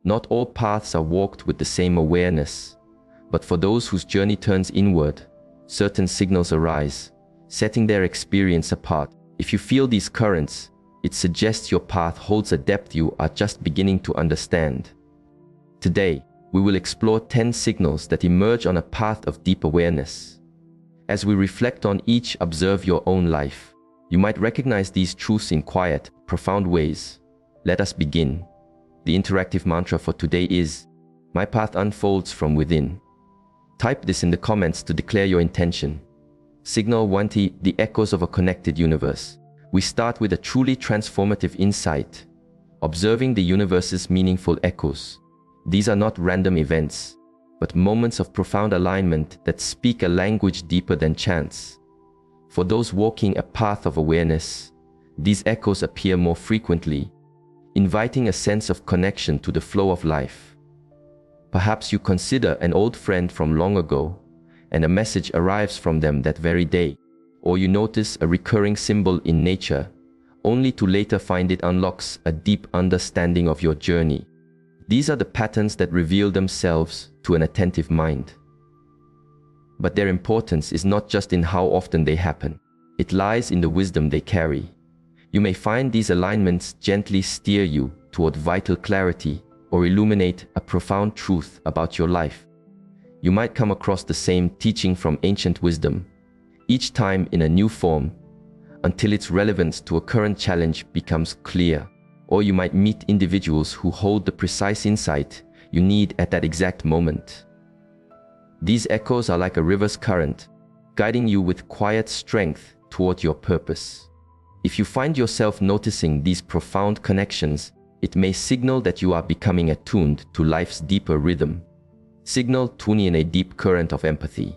Not all paths are walked with the same awareness, but for those whose journey turns inward, certain signals arise, setting their experience apart. If you feel these currents, it suggests your path holds a depth you are just beginning to understand. Today, we will explore 10 signals that emerge on a path of deep awareness. As we reflect on each, observe your own life. You might recognize these truths in quiet, profound ways. Let us begin. The interactive mantra for today is, "My path unfolds from within." Type this in the comments to declare your intention. Signal 1, the echoes of a connected universe. We start with a truly transformative insight, observing the universe's meaningful echoes. These are not random events, but moments of profound alignment that speak a language deeper than chance. For those walking a path of awareness, these echoes appear more frequently, inviting a sense of connection to the flow of life. Perhaps you consider an old friend from long ago, and a message arrives from them that very day, or you notice a recurring symbol in nature, only to later find it unlocks a deep understanding of your journey. These are the patterns that reveal themselves to an attentive mind. But their importance is not just in how often they happen. It lies in the wisdom they carry. You may find these alignments gently steer you toward vital clarity or illuminate a profound truth about your life. You might come across the same teaching from ancient wisdom, each time in a new form, until its relevance to a current challenge becomes clear. Or you might meet individuals who hold the precise insight you need at that exact moment. These echoes are like a river's current, guiding you with quiet strength toward your purpose. If you find yourself noticing these profound connections, it may signal that you are becoming attuned to life's deeper rhythm. Signal 2, in a deep current of empathy.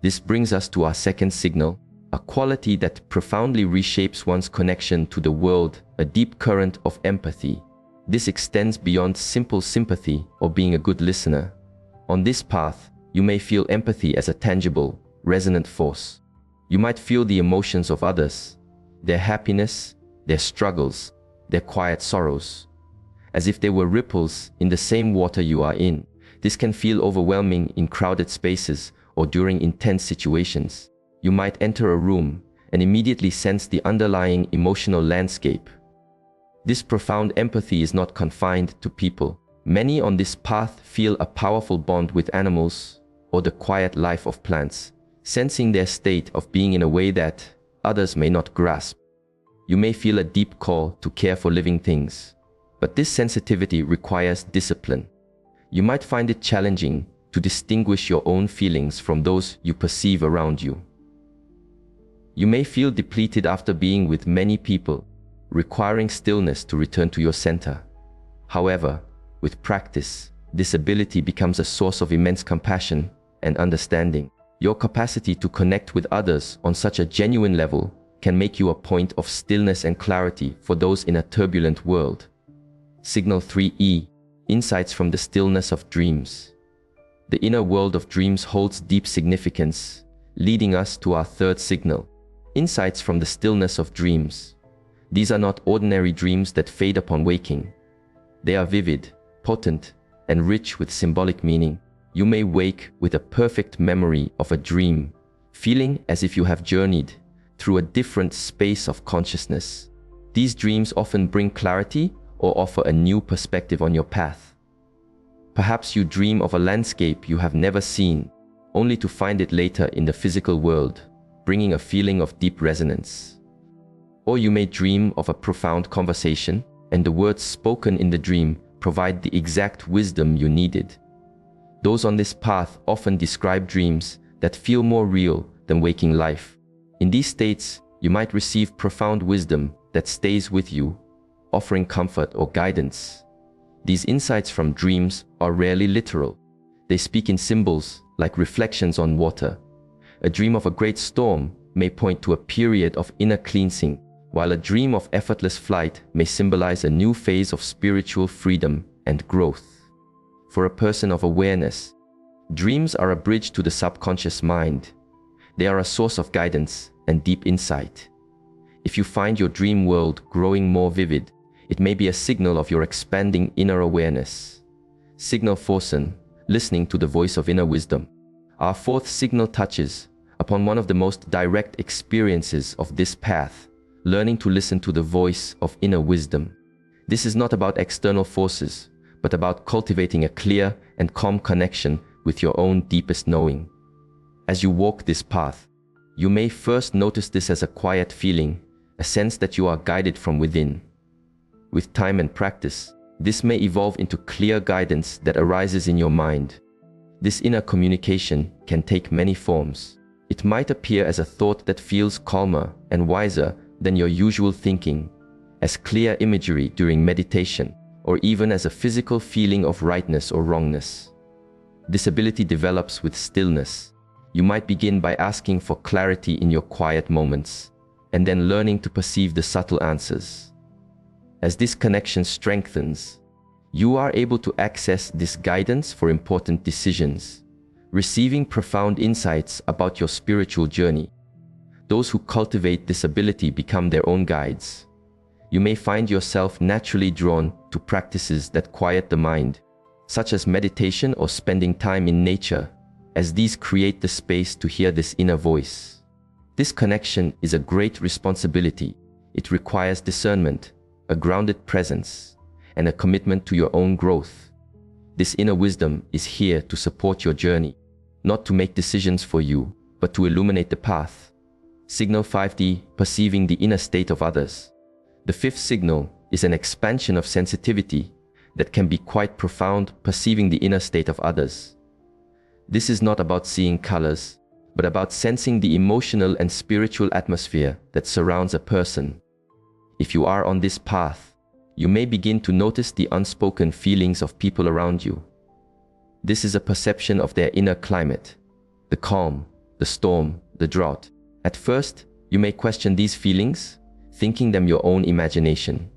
This brings us to our second signal, a quality that profoundly reshapes one's connection to the world, a deep current of empathy. This extends beyond simple sympathy or being a good listener. On this path, you may feel empathy as a tangible, resonant force. You might feel the emotions of others, their happiness, their struggles, their quiet sorrows, as if they were ripples in the same water you are in. This can feel overwhelming in crowded spaces or during intense situations. You might enter a room and immediately sense the underlying emotional landscape. This profound empathy is not confined to people. Many on this path feel a powerful bond with animals or the quiet life of plants, sensing their state of being in a way that others may not grasp. You may feel a deep call to care for living things, but this sensitivity requires discipline. You might find it challenging to distinguish your own feelings from those you perceive around you. You may feel depleted after being with many people, requiring stillness to return to your center. However, with practice, this ability becomes a source of immense compassion and understanding. Your capacity to connect with others on such a genuine level can make you a point of stillness and clarity for those in a turbulent world. Signal 3, insights from the stillness of dreams. The inner world of dreams holds deep significance, leading us to our third signal, insights from the stillness of dreams. These are not ordinary dreams that fade upon waking. They are vivid, potent, and rich with symbolic meaning. You may wake with a perfect memory of a dream, feeling as if you have journeyed through a different space of consciousness. These dreams often bring clarity or offer a new perspective on your path. Perhaps you dream of a landscape you have never seen, only to find it later in the physical world, bringing a feeling of deep resonance. Or you may dream of a profound conversation, and the words spoken in the dream provide the exact wisdom you needed. Those on this path often describe dreams that feel more real than waking life. In these states, you might receive profound wisdom that stays with you, offering comfort or guidance. These insights from dreams are rarely literal. They speak in symbols like reflections on water. A dream of a great storm may point to a period of inner cleansing, while a dream of effortless flight may symbolize a new phase of spiritual freedom and growth. For a person of awareness, dreams are a bridge to the subconscious mind. They are a source of guidance and deep insight. If you find your dream world growing more vivid, it may be a signal of your expanding inner awareness. Signal 4, listening to the voice of inner wisdom. Our fourth signal touches upon one of the most direct experiences of this path, learning to listen to the voice of inner wisdom. This is not about external forces, but about cultivating a clear and calm connection with your own deepest knowing. As you walk this path, you may first notice this as a quiet feeling, a sense that you are guided from within. With time and practice, this may evolve into clear guidance that arises in your mind. This inner communication can take many forms. It might appear as a thought that feels calmer and wiser than your usual thinking, as clear imagery during meditation, or even as a physical feeling of rightness or wrongness. This ability develops with stillness. You might begin by asking for clarity in your quiet moments, and then learning to perceive the subtle answers. As this connection strengthens, you are able to access this guidance for important decisions, receiving profound insights about your spiritual journey. Those who cultivate this ability become their own guides. You may find yourself naturally drawn to practices that quiet the mind, such as meditation or spending time in nature, as these create the space to hear this inner voice. This connection is a great responsibility. It requires discernment, a grounded presence, and a commitment to your own growth. This inner wisdom is here to support your journey, not to make decisions for you, but to illuminate the path. Signal 5D, perceiving the inner state of others. The fifth signal is an expansion of sensitivity that can be quite profound, perceiving the inner state of others. This is not about seeing colors, but about sensing the emotional and spiritual atmosphere that surrounds a person. If you are on this path, you may begin to notice the unspoken feelings of people around you. This is a perception of their inner climate, the calm, the storm, the drought. At first, you may question these feelings, thinking them your own imagination.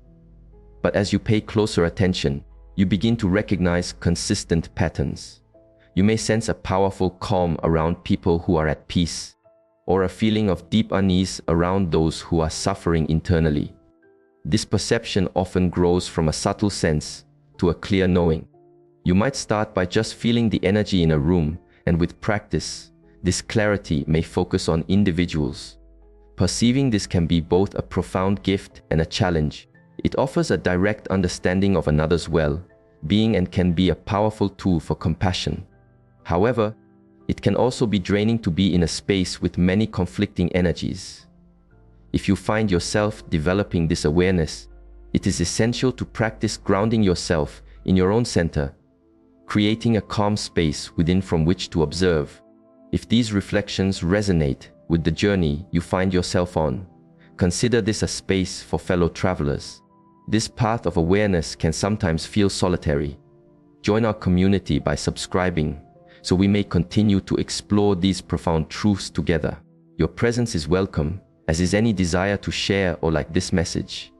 But as you pay closer attention, you begin to recognize consistent patterns. You may sense a powerful calm around people who are at peace, or a feeling of deep unease around those who are suffering internally. This perception often grows from a subtle sense to a clear knowing. You might start by just feeling the energy in a room, and with practice, this clarity may focus on individuals. Perceiving this can be both a profound gift and a challenge. It offers a direct understanding of another's well-being and can be a powerful tool for compassion. However, it can also be draining to be in a space with many conflicting energies. If you find yourself developing this awareness, it is essential to practice grounding yourself in your own center, creating a calm space within from which to observe. If these reflections resonate with the journey you find yourself on, consider this a space for fellow travelers. This path of awareness can sometimes feel solitary. Join our community by subscribing, so we may continue to explore these profound truths together. Your presence is welcome, as is any desire to share or like this message.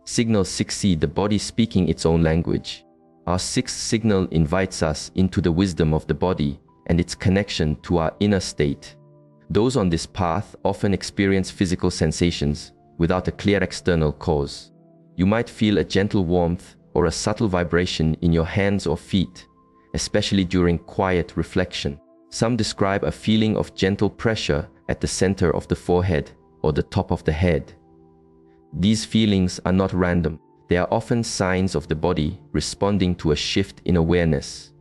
Signal 6C, the body speaking its own language. Our sixth signal invites us into the wisdom of the body and its connection to our inner state. Those on this path often experience physical sensations without a clear external cause. You might feel a gentle warmth or a subtle vibration in your hands or feet, especially during quiet reflection. Some describe a feeling of gentle pressure at the center of the forehead or the top of the head. These feelings are not random. They are often signs of the body responding to a shift in awareness.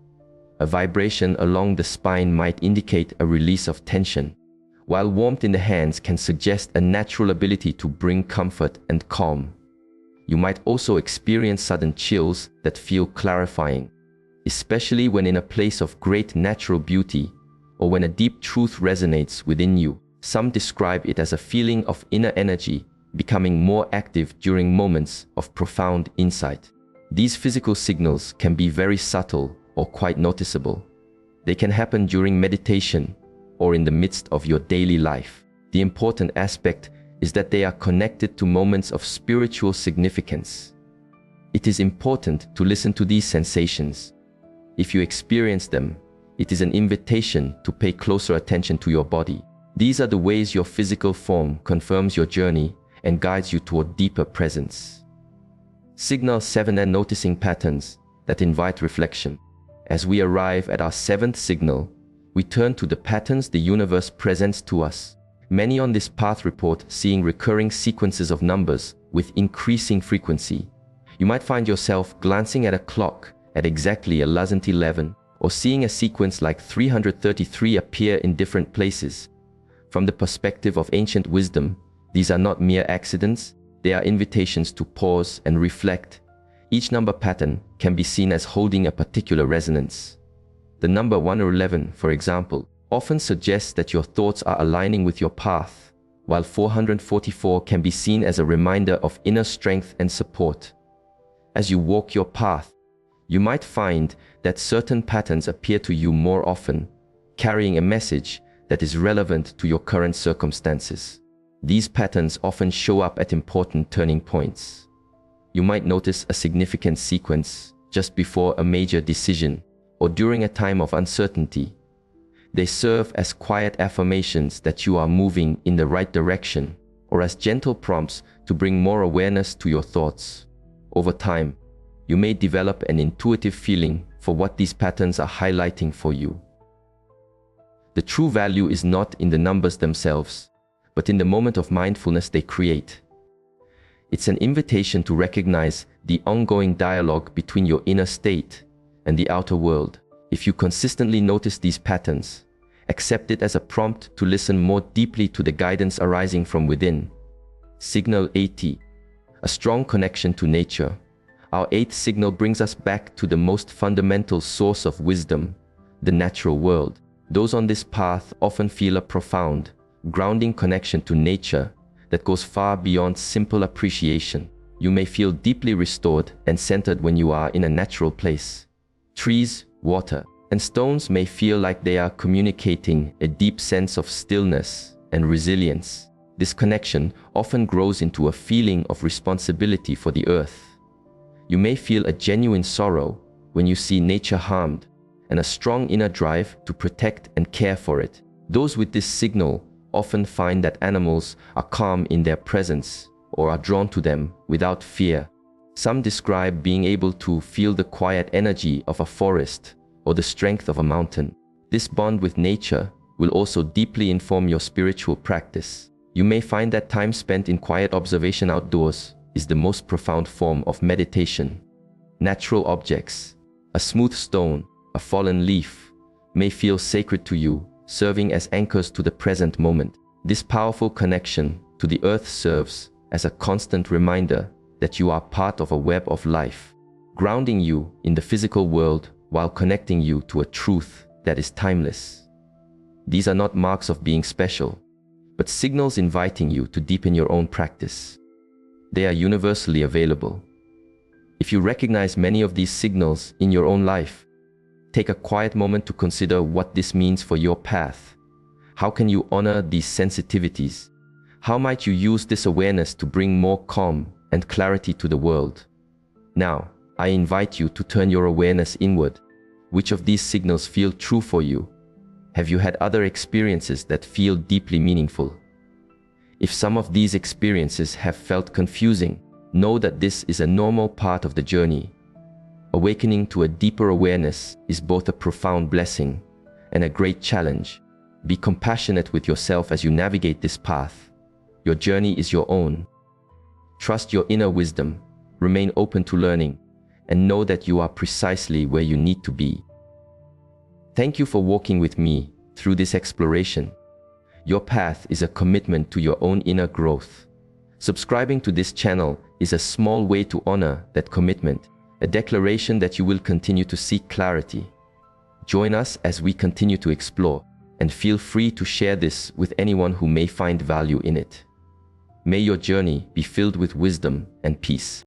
A vibration along the spine might indicate a release of tension, while warmth in the hands can suggest a natural ability to bring comfort and calm. You might also experience sudden chills that feel clarifying, especially when in a place of great natural beauty or when a deep truth resonates within you. Some describe it as a feeling of inner energy becoming more active during moments of profound insight. These physical signals can be very subtle or quite noticeable. They can happen during meditation or in the midst of your daily life. The important aspect is that they are connected to moments of spiritual significance. It is important to listen to these sensations. If you experience them, it is an invitation to pay closer attention to your body. These are the ways your physical form confirms your journey and guides you toward deeper presence. Signal 7, and noticing patterns that invite reflection. As we arrive at our seventh signal, we turn to the patterns the universe presents to us. Many on this path report seeing recurring sequences of numbers with increasing frequency. You might find yourself glancing at a clock at exactly 11:11, or seeing a sequence like 333 appear in different places. From the perspective of ancient wisdom, these are not mere accidents, they are invitations to pause and reflect. Each number pattern can be seen as holding a particular resonance. The number 1 or 11, for example, often suggests that your thoughts are aligning with your path, while 444 can be seen as a reminder of inner strength and support. As you walk your path, you might find that certain patterns appear to you more often, carrying a message that is relevant to your current circumstances. These patterns often show up at important turning points. You might notice a significant sequence just before a major decision or during a time of uncertainty. They serve as quiet affirmations that you are moving in the right direction, or as gentle prompts to bring more awareness to your thoughts. Over time, you may develop an intuitive feeling for what these patterns are highlighting for you. The true value is not in the numbers themselves, but in the moment of mindfulness they create. It's an invitation to recognize the ongoing dialogue between your inner state and the outer world. If you consistently notice these patterns, accept it as a prompt to listen more deeply to the guidance arising from within. Signal 80, a strong connection to nature. Our eighth signal brings us back to the most fundamental source of wisdom, the natural world. Those on this path often feel a profound, grounding connection to nature that goes far beyond simple appreciation. You may feel deeply restored and centered when you are in a natural place. Trees, water, and stones may feel like they are communicating a deep sense of stillness and resilience. This connection often grows into a feeling of responsibility for the earth. You may feel a genuine sorrow when you see nature harmed, and a strong inner drive to protect and care for it. Those with this signal often find that animals are calm in their presence or are drawn to them without fear. Some describe being able to feel the quiet energy of a forest or the strength of a mountain. This bond with nature will also deeply inform your spiritual practice. You may find that time spent in quiet observation outdoors is the most profound form of meditation. Natural objects, a smooth stone, a fallen leaf, may feel sacred to you, serving as anchors to the present moment. This powerful connection to the earth serves as a constant reminder that you are part of a web of life, grounding you in the physical world while connecting you to a truth that is timeless. These are not marks of being special, but signals inviting you to deepen your own practice. They are universally available. If you recognize many of these signals in your own life, take a quiet moment to consider what this means for your path. How can you honor these sensitivities? How might you use this awareness to bring more calm and clarity to the world? Now, I invite you to turn your awareness inward. Which of these signals feel true for you? Have you had other experiences that feel deeply meaningful? If some of these experiences have felt confusing, know that this is a normal part of the journey. Awakening to a deeper awareness is both a profound blessing and a great challenge. Be compassionate with yourself as you navigate this path. Your journey is your own. Trust your inner wisdom, remain open to learning, and know that you are precisely where you need to be. Thank you for walking with me through this exploration. Your path is a commitment to your own inner growth. Subscribing to this channel is a small way to honor that commitment, a declaration that you will continue to seek clarity. Join us as we continue to explore, and feel free to share this with anyone who may find value in it. May your journey be filled with wisdom and peace.